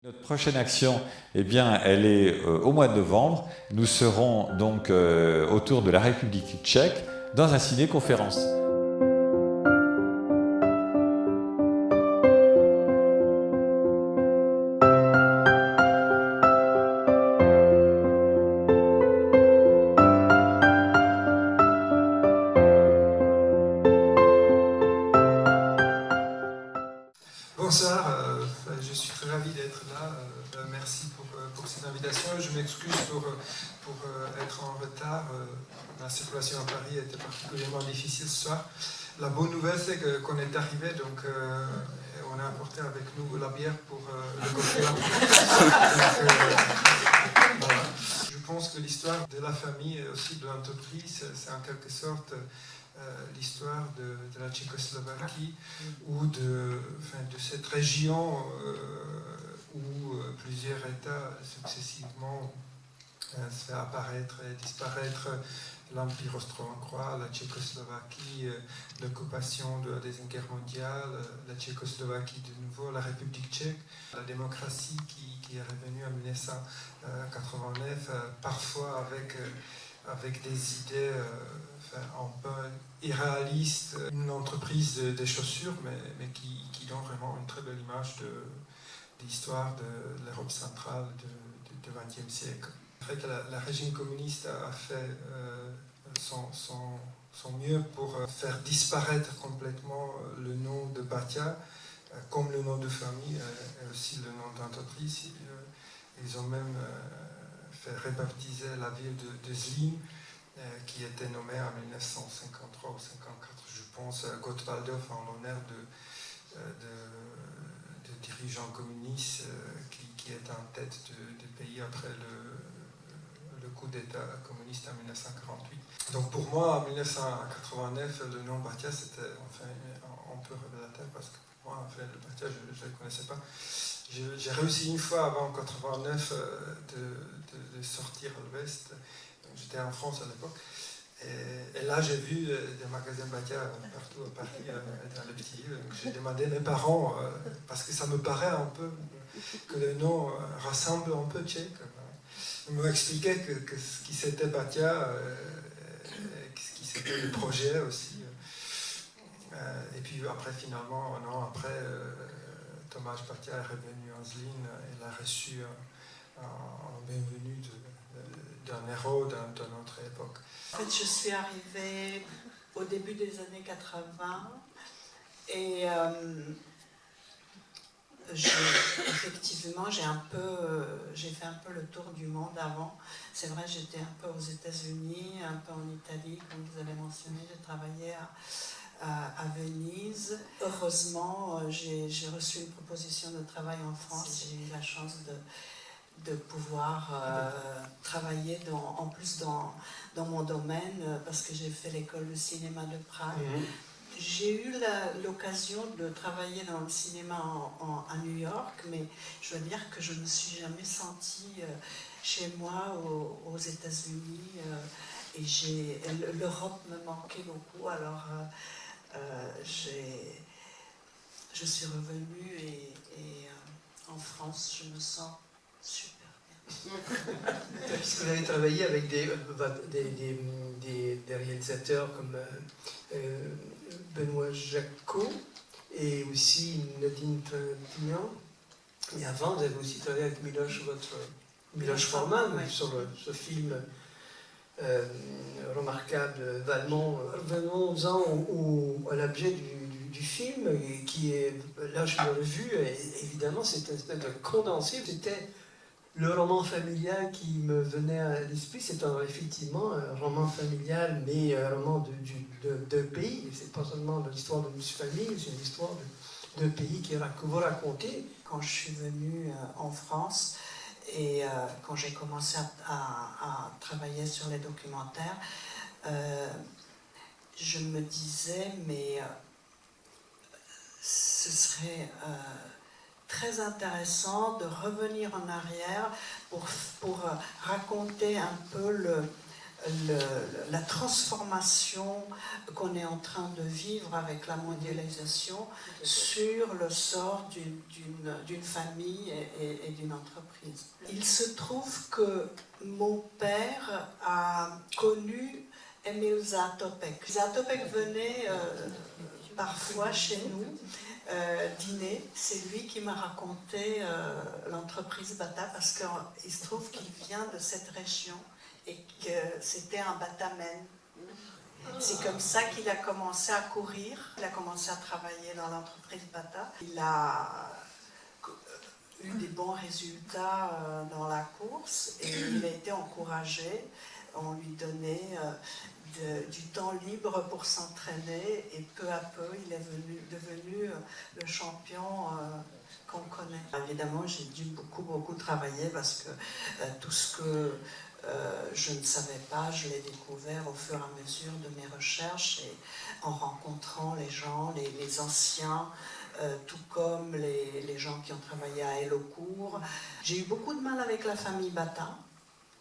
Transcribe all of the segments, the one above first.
Notre prochaine action, eh bien, elle est au mois de novembre. Nous serons donc autour de la République tchèque dans un ciné-conférence. Bonsoir, je suis très ravi d'être là. Merci pour cette invitation. Je m'excuse pour être en retard. La circulation à Paris était particulièrement difficile ce soir. La bonne nouvelle, c'est qu'on est arrivé, donc on a apporté avec nous la bière pour le cocktail. Voilà. Je pense que l'histoire de la famille et aussi de l'entreprise, c'est en quelque sorte l'histoire de la Tchécoslovaquie ou de cette région où plusieurs États successivement se fait apparaître et disparaître. L'Empire austro-hongrois, la Tchécoslovaquie, l'occupation de la Deuxième Guerre mondiale, la Tchécoslovaquie de nouveau, la République tchèque, la démocratie qui est revenue en 1989, parfois avec des idées un peu irréalistes, une entreprise des chaussures, mais qui donne vraiment une très belle image de l'histoire de l'Europe centrale du XXe siècle. En fait, le régime communiste a fait son mieux pour faire disparaître complètement le nom de Batia, comme le nom de famille et aussi le nom d'entreprise. Ils ont même fait rebaptiser la ville de Zlín, qui était nommée en 1953 ou 1954, je pense, Gottwaldov en l'honneur de dirigeants communistes qui est en tête du pays après le coup d'État communiste en 1948. Donc pour moi, en 1989, le nom Batia, c'était enfin un peu révélateur parce que pour moi, en fait, le Batia, je ne le connaissais pas. J'ai réussi une fois avant 1989 de sortir à l'ouest. J'étais en France à l'époque. Et là, j'ai vu des magasins Batia partout à Paris, dans les petits lieux. J'ai demandé à mes parents, parce que ça me paraît un peu que le nom rassemble un peu tchèque. Ils m'ont expliqué que ce qui c'était Batia, ce qui c'était le projet aussi. Et puis après, finalement, un an après, Thomas Batia est revenu en Zlín. Il a reçu un bienvenu d'un héros de notre époque. En fait, je suis arrivée au début des années 80 et effectivement, j'ai fait un peu le tour du monde avant. C'est vrai, j'étais un peu aux États-Unis, un peu en Italie, comme vous avez mentionné. J'ai travaillé à Venise. Heureusement, j'ai reçu une proposition de travail en France. J'ai eu la chance de pouvoir travailler en plus dans mon domaine, parce que j'ai fait l'école de cinéma de Prague. J'ai eu l'occasion de travailler dans le cinéma à New York, mais je dois dire que je ne me suis jamais sentie chez moi aux États-Unis, et l'Europe me manquait beaucoup, alors je suis revenue et en France, je me sens super bien. Puisque vous avez travaillé avec des réalisateurs comme Benoît Jacquot et aussi Nadine Trintignant. Et avant, vous avez aussi travaillé avec Miloš Forman, oui, sur ce film remarquable d'Allemand. Revenons-en à l'objet du film, qui est, là je l'ai revu, et évidemment c'est une espèce de condensé. C'était le roman familial qui me venait à l'esprit. C'est effectivement un roman familial, mais un roman de pays. C'est pas seulement de l'histoire d'une famille, c'est une histoire de pays que vous racontez. Quand je suis venue en France et quand j'ai commencé à travailler sur les documentaires, je me disais, mais ce serait très intéressant de revenir en arrière pour raconter un peu la transformation qu'on est en train de vivre avec la mondialisation sur le sort d'une famille et d'une entreprise. Il se trouve que mon père a connu Emil Zatopek. Zatopek venait parfois chez nous dîner. C'est lui qui m'a raconté l'entreprise Bata parce qu'il se trouve qu'il vient de cette région et que c'était un batamen. C'est comme ça qu'il a commencé à courir, il a commencé à travailler dans l'entreprise Bata. Il a eu des bons résultats dans la course et il a été encouragé. On lui donnait du temps libre pour s'entraîner et peu à peu il est devenu le champion qu'on connaît. Évidemment, j'ai dû beaucoup travailler parce que tout ce que je ne savais pas, je l'ai découvert au fur et à mesure de mes recherches et en rencontrant les gens, les anciens, tout comme les gens qui ont travaillé à Elocourt. J'ai eu beaucoup de mal avec la famille Bata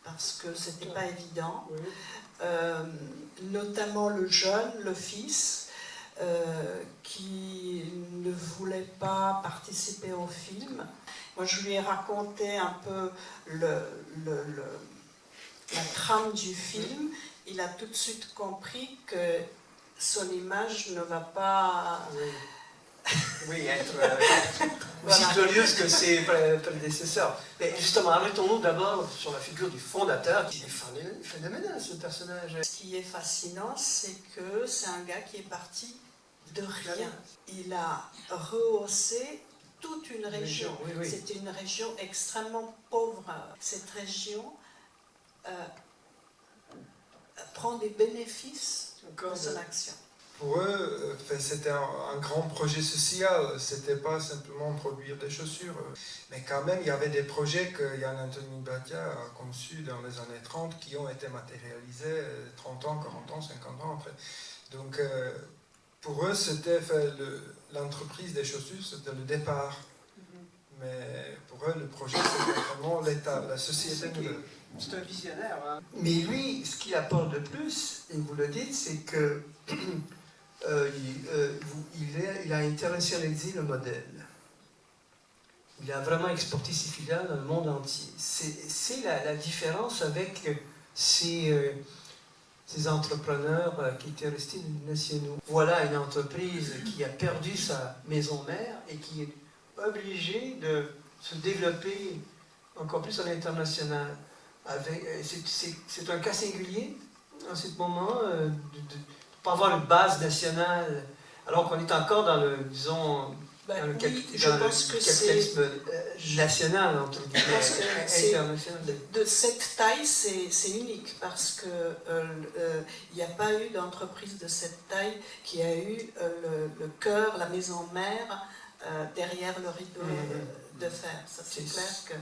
parce que c'était pas évident, notamment le jeune, le fils, qui ne voulait pas participer au film. Moi, je lui ai raconté un peu la trame du film. Il a tout de suite compris que son image ne va pas... Oui, être aussi glorieuse que ses prédécesseurs. Mais justement, arrêtons-nous d'abord sur la figure du fondateur, qui est phénoménal, ce personnage. Ce qui est fascinant, c'est que c'est un gars qui est parti de rien. Il a rehaussé toute une région. Oui. C'était une région extrêmement pauvre. Cette région prend des bénéfices de son action. Pour eux, c'était un grand projet social, c'était pas simplement produire des chaussures, mais quand même il y avait des projets que Jan Anthony Batia a conçus dans les années 30 qui ont été matérialisés 30 ans, 40 ans, 50 ans après. Donc pour eux, c'était l'entreprise des chaussures, c'était le départ. Mais pour eux, le projet, c'était vraiment l'État, la société nouvelle. C'est un visionnaire. Hein. Mais lui, ce qu'il apporte de plus, et vous le dites, c'est que il a internationalisé le modèle. Il a vraiment exporté ses filiales dans le monde entier. C'est la différence avec ces entrepreneurs qui étaient restés nationaux. Voilà une entreprise qui a perdu sa maison mère et qui est obligée de se développer encore plus à l'international. C'est un cas singulier en ce moment de pas avoir une base nationale, alors qu'on est encore dans le, disons, dans le capitalisme national, entre guillemets, international. De cette taille, c'est unique, parce qu'il n'y a pas eu d'entreprise de cette taille qui a eu le cœur, la maison mère, derrière le rideau de fer. Ça, c'est clair que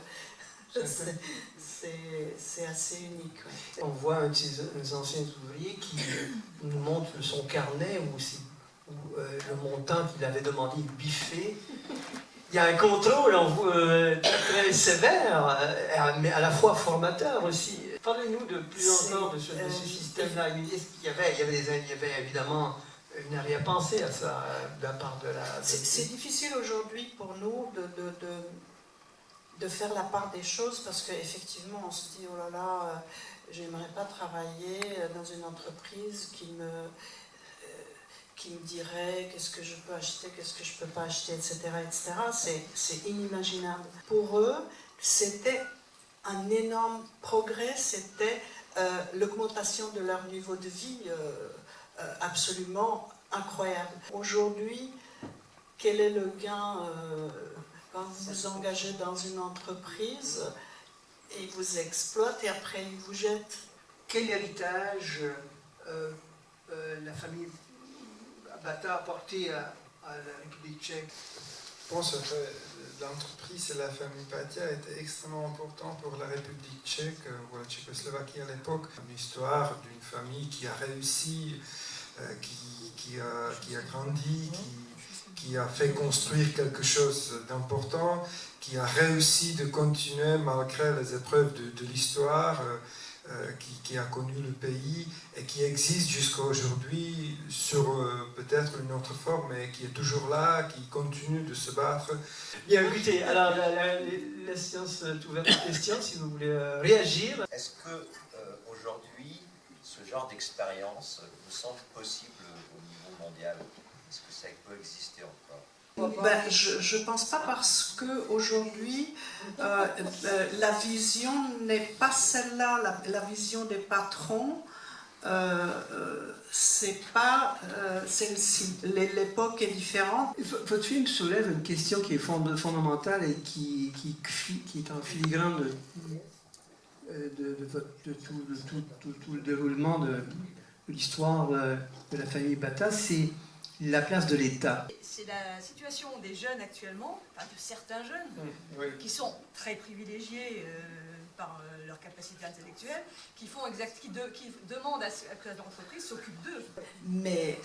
c'est assez unique. Ouais. On voit un de ces anciens ouvriers qui nous montre son carnet où le montant qu'il avait demandé est biffé. Il y a un contrôle très sévère, mais à la fois formateur aussi. Parlez-nous de plus encore de ce système-là. Il y avait évidemment une arrière-pensée à ça de la part de la... C'est difficile aujourd'hui pour nous de faire la part des choses parce qu'effectivement on se dit oh là là, j'aimerais pas travailler dans une entreprise qui me dirait qu'est-ce que je peux acheter, qu'est-ce que je peux pas acheter, etc. C'est inimaginable. Pour eux, c'était un énorme progrès, c'était l'augmentation de leur niveau de vie absolument incroyable. Aujourd'hui, quel est le gain quand vous vous engagez dans une entreprise et ils vous exploitent et après ils vous jettent? Quel héritage la famille Bata a apporté à la République tchèque? Je pense que l'entreprise et la famille Batia étaient extrêmement importants pour la République tchèque ou la Tchécoslovaquie à l'époque. Une histoire d'une famille qui a réussi, qui a grandi, qui a fait construire quelque chose d'important, qui a réussi de continuer malgré les épreuves de l'histoire, qui a connu le pays et qui existe jusqu'à aujourd'hui sur peut-être une autre forme, mais qui est toujours là, qui continue de se battre. Bien, écoutez, alors la séance est ouverte aux questions, si vous voulez réagir. Est-ce que aujourd'hui, ce genre d'expérience vous semble possible au niveau mondial? Est-ce que ça peut exister encore? Je ne pense pas, parce qu'aujourd'hui, la vision n'est pas celle-là, la vision des patrons, c'est pas celle-ci. L'époque est différente. Votre film soulève une question qui est fondamentale et qui est en filigrane de tout le déroulement de l'histoire de la famille Bata, c'est la place de l'État. C'est la situation des jeunes actuellement, enfin de certains jeunes, qui sont très privilégiés par leur capacité intellectuelle, qui demandent à ce que l'entreprise s'occupe d'eux. Mais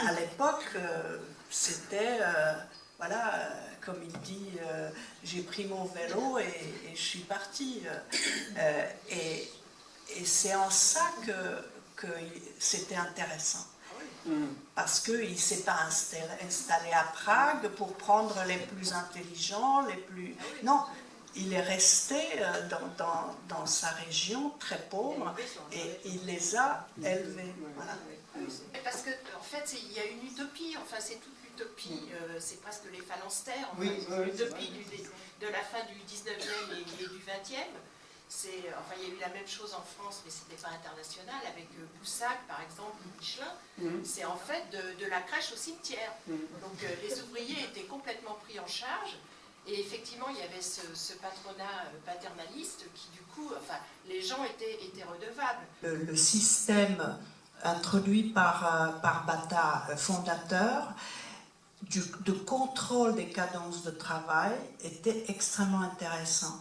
à l'époque, c'était, voilà, comme il dit, j'ai pris mon vélo et je suis parti. Et c'est en ça que c'était intéressant. Parce qu'il ne s'est pas installé à Prague pour prendre les plus intelligents, les plus... Non, il est resté dans sa région très pauvre et il les a élevés. Voilà. Parce qu'en fait, il y a une utopie, enfin c'est toute l'utopie, c'est presque les phalanstères, enfin, l'utopie de la fin du 19e et du 20e. Enfin, il y a eu la même chose en France, mais ce n'était pas international, avec Boussac, par exemple, ou Michelin. C'est en fait de la crèche au cimetière. Donc les ouvriers étaient complètement pris en charge. Et effectivement, il y avait ce patronat paternaliste qui, du coup, enfin, les gens étaient redevables. Le système introduit par Bata, fondateur, de contrôle des cadences de travail, était extrêmement intéressant.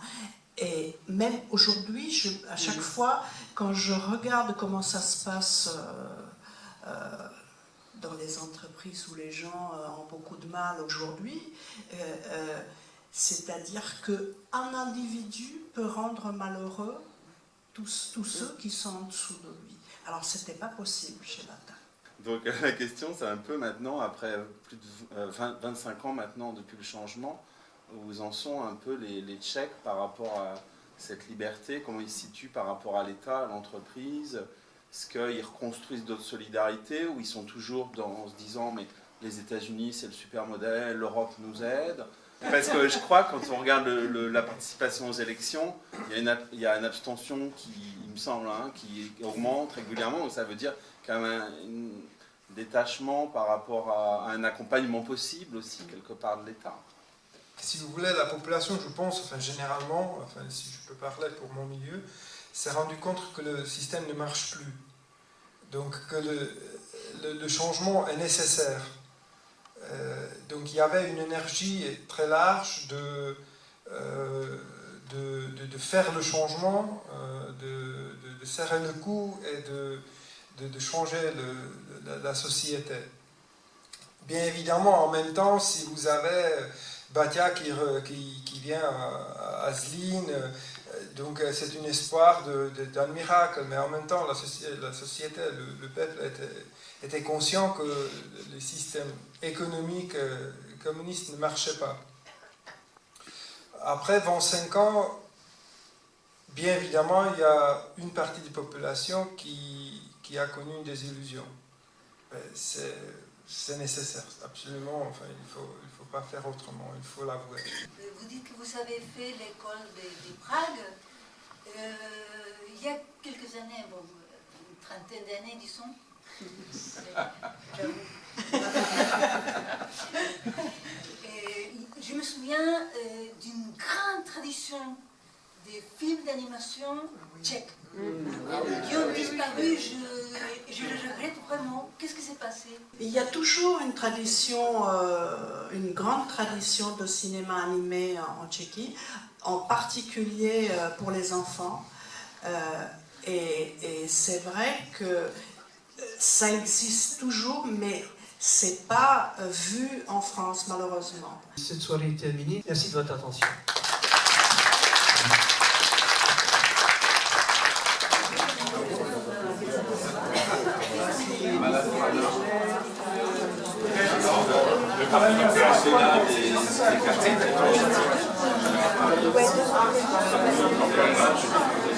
Et même aujourd'hui, à chaque fois, quand je regarde comment ça se passe dans les entreprises où les gens ont beaucoup de mal aujourd'hui, c'est-à-dire qu'un individu peut rendre malheureux tous ceux qui sont en dessous de lui. Alors, ce n'était pas possible chez Bata. Donc la question, c'est un peu maintenant, après plus de 25 ans maintenant depuis le changement, où en sont un peu les Tchèques par rapport à cette liberté, comment ils se situent par rapport à l'État, à l'entreprise? Est-ce qu'ils reconstruisent d'autres solidarités, ou ils sont toujours en se disant mais les États-Unis c'est le super modèle, l'Europe nous aide? Parce que je crois, quand on regarde la participation aux élections, il y a une abstention qui, il me semble, qui augmente régulièrement, donc ça veut dire quand même un détachement par rapport à un accompagnement possible aussi, quelque part, de l'État. Si vous voulez, la population, je pense, enfin, généralement, enfin, si je peux parler pour mon milieu, s'est rendu compte que le système ne marche plus. Donc que le changement est nécessaire. Donc il y avait une énergie très large de faire le changement, de serrer le coup et de changer la société. Bien évidemment, en même temps, si vous avez Batia qui vient à Zlín, donc c'est un espoir d'un miracle, mais en même temps la société, le peuple était conscient que le système économique communiste ne marchait pas. Après 25 ans, bien évidemment, il y a une partie de la population qui a connu une désillusion. C'est nécessaire, absolument, enfin, il faut pas faire autrement, il faut l'avouer. Vous dites que vous avez fait l'école de Prague. Il y a quelques années, bon, une trentaine d'années, disons. Je me souviens d'une grande tradition des films d'animation tchèques qui ont disparu. Je le regrette vraiment. Qu'est-ce qui s'est passé? Il y a toujours une tradition, une grande tradition de cinéma animé en Tchéquie, en particulier pour les enfants. Et c'est vrai que ça existe toujours, mais c'est pas vu en France, malheureusement. Cette soirée est terminée. Merci de votre attention. Okay.